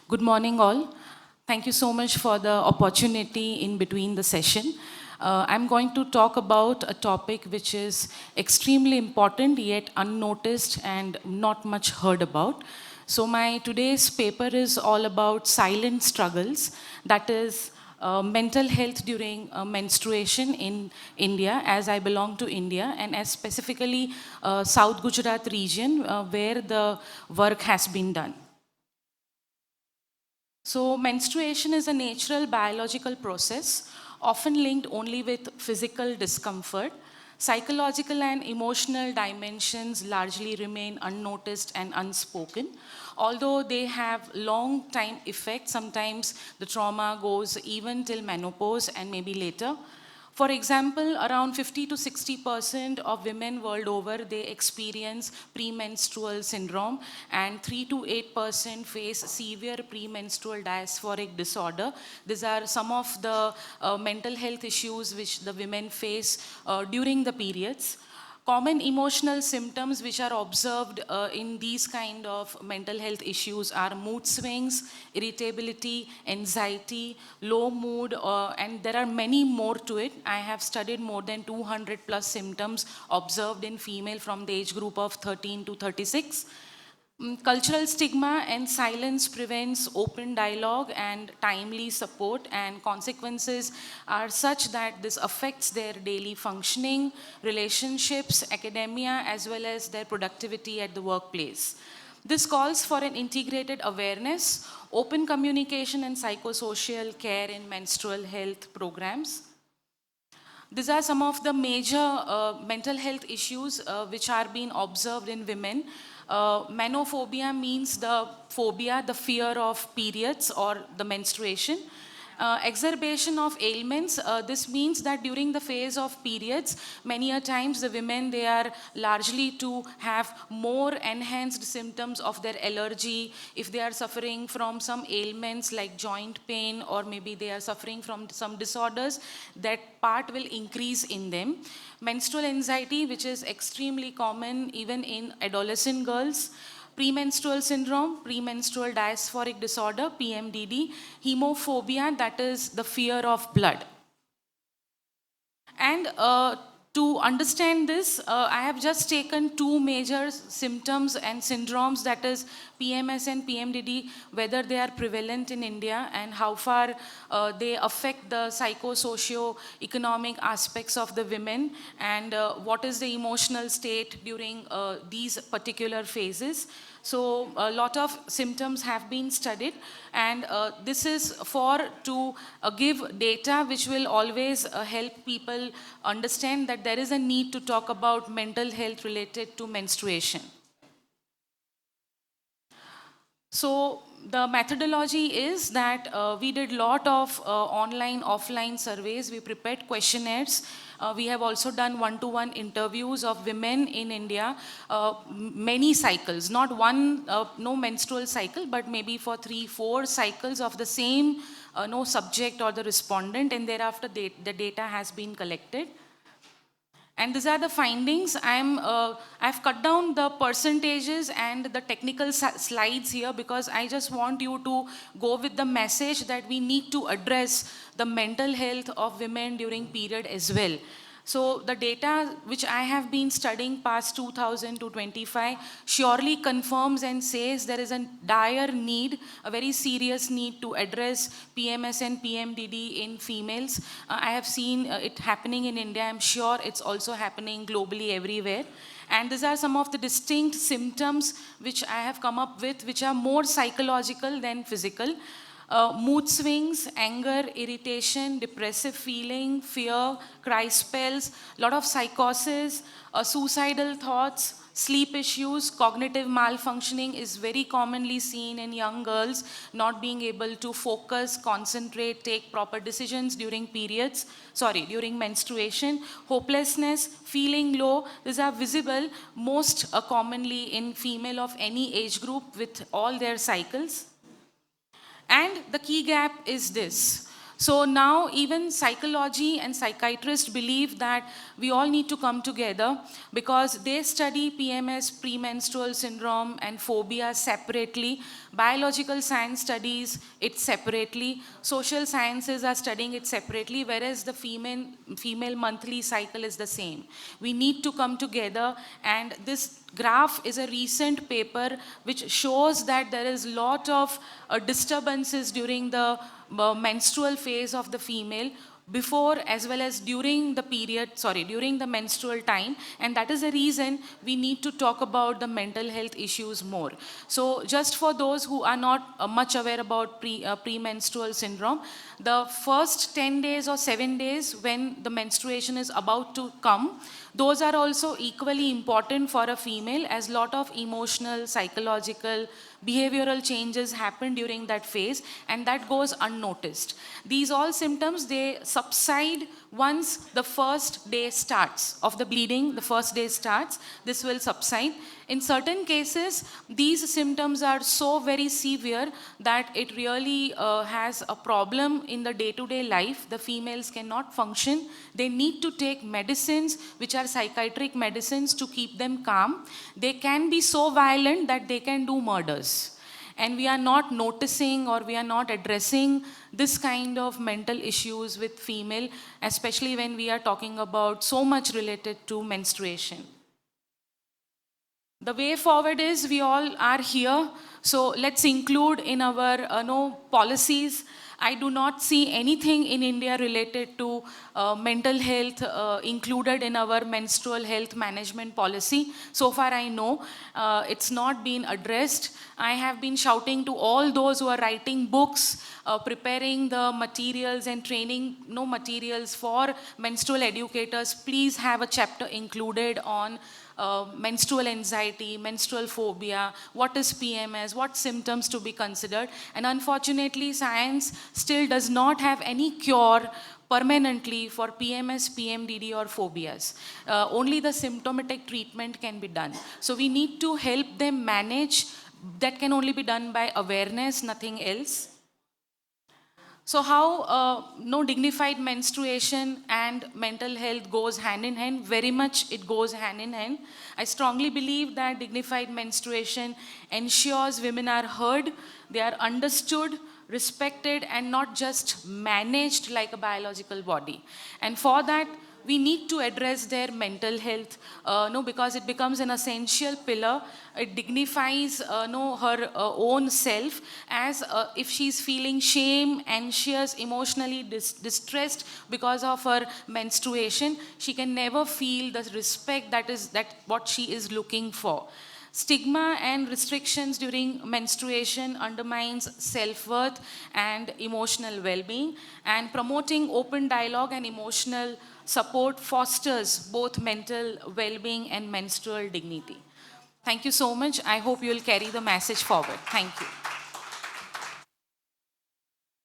Good morning, all. Thank you so much for the opportunity in between the session. I'm going to talk about a topic which is extremely important yet unnoticed and not much heard about. So my today's paper is all about silent struggles, that is mental health during menstruation in India, as I belong to India, and as specifically South Gujarat region where the work has been done. So, menstruation is a natural biological process, often linked only with physical discomfort. Psychological and emotional dimensions largely remain unnoticed and unspoken. Although they have long time effects, sometimes the trauma goes even till menopause and maybe later. For example, around 50 to 60% of women world over, they experience premenstrual syndrome, and 3 to 8% face severe premenstrual dysphoric disorder. These are some of the mental health issues which the women face during the periods. Common emotional symptoms which are observed in these kind of mental health issues are mood swings, irritability, anxiety, low mood, and there are many more to it. I have studied more than 200 plus symptoms observed in female from the age group of 13 to 36. Cultural stigma and silence prevents open dialogue and timely support, and consequences are such that this affects their daily functioning, relationships, academia, as well as their productivity at the workplace. This calls for an integrated awareness, open communication, and psychosocial care in menstrual health programs. These are some of the major mental health issues which are being observed in women. Menophobia means the phobia, the fear of periods or the menstruation. Exacerbation of ailments, this means that during the phase of periods, many a times the women, they are largely to have more enhanced symptoms of their allergy. If they are suffering from some ailments like joint pain, or maybe they are suffering from some disorders, that part will increase in them. Menstrual anxiety, which is extremely common even in adolescent girls. Premenstrual syndrome, premenstrual dysphoric disorder, PMDD, hemophobia, that is the fear of blood. And to understand this, I have just taken two major symptoms and syndromes, that is PMS and PMDD, whether they are prevalent in India and how far they affect the psycho-socio-economic aspects of the women, and what is the emotional state during these particular phases. So a lot of symptoms have been studied, and this is for to give data which will always help people understand that there is a need to talk about mental health related to menstruation. So the methodology is that we did lot of online, offline surveys. We prepared questionnaires. We have also done one-to-one interviews of women in India, many cycles, not one, no menstrual cycle, but maybe for 3, 4 cycles of the same no subject or the respondent, and thereafter the data has been collected. And these are the findings. I've cut down the percentages and the technical slides here because I just want you to go with the message that we need to address the mental health of women during period as well. So the data which I have been studying past 2000 to 25 surely confirms and says there is a dire need, a very serious need to address PMS and PMDD in females. I have seen it happening in India. I'm sure it's also happening globally everywhere. And these are some of the distinct symptoms which I have come up with, which are more psychological than physical. Mood swings, anger, irritation, depressive feeling, fear, cry spells, lot of psychosis, suicidal thoughts, sleep issues, cognitive malfunctioning is very commonly seen in young girls, not being able to focus, concentrate, take proper decisions during during menstruation. Hopelessness, feeling low, these are visible most commonly in female of any age group with all their cycles. And the key gap is this. So now even psychology and psychiatrists believe that we all need to come together because they study PMS, premenstrual syndrome, and phobia separately. Biological science studies it separately. Social sciences are studying it separately, whereas the female monthly cycle is the same. We need to come together, and this graph is a recent paper which shows that there is a lot of disturbances during the menstrual phase of the female before as well as during during the menstrual time, and that is the reason we need to talk about the mental health issues more. So just for those who are not much aware about premenstrual syndrome, the first 10 days or 7 days when the menstruation is about to come, those are also equally important for a female, as lot of emotional, psychological, behavioral changes happen during that phase, and that goes unnoticed. These all symptoms, they subside once the first day starts of the bleeding, the first day starts, this will subside. In certain cases, these symptoms are so very severe that it really has a problem in the day-to-day life. The females cannot function. They need to take medicines, which are psychiatric medicines, to keep them calm. They can be so violent that they can do murders. And we are not noticing or we are not addressing this kind of mental issues with female, especially when we are talking about so much related to menstruation. The way forward is we all are here, so let's include in our policies. I do not see anything in India related to mental health included in our menstrual health management policy. So far I know it's not been addressed. I have been shouting to all those who are writing books, preparing the materials and training materials for menstrual educators, please have a chapter included on menstrual anxiety, menstrual phobia, what is PMS, what symptoms to be considered. And unfortunately, science still does not have any cure permanently for PMS, PMDD or phobias. Only the symptomatic treatment can be done. So we need to help them manage. That can only be done by awareness, nothing else. So how dignified menstruation and mental health goes hand in hand? Very much it goes hand in hand. I strongly believe that dignified menstruation ensures women are heard, they are understood, respected, and not just managed like a biological body. And for that, we need to address their mental health, because it becomes an essential pillar. It dignifies her own self, as if she's feeling shame, anxious, emotionally distressed because of her menstruation, she can never feel the respect that what she is looking for. Stigma and restrictions during menstruation undermines self-worth and emotional well-being, and promoting open dialogue and emotional support fosters both mental well-being and menstrual dignity. Thank you so much. I hope you will carry the message forward. Thank you.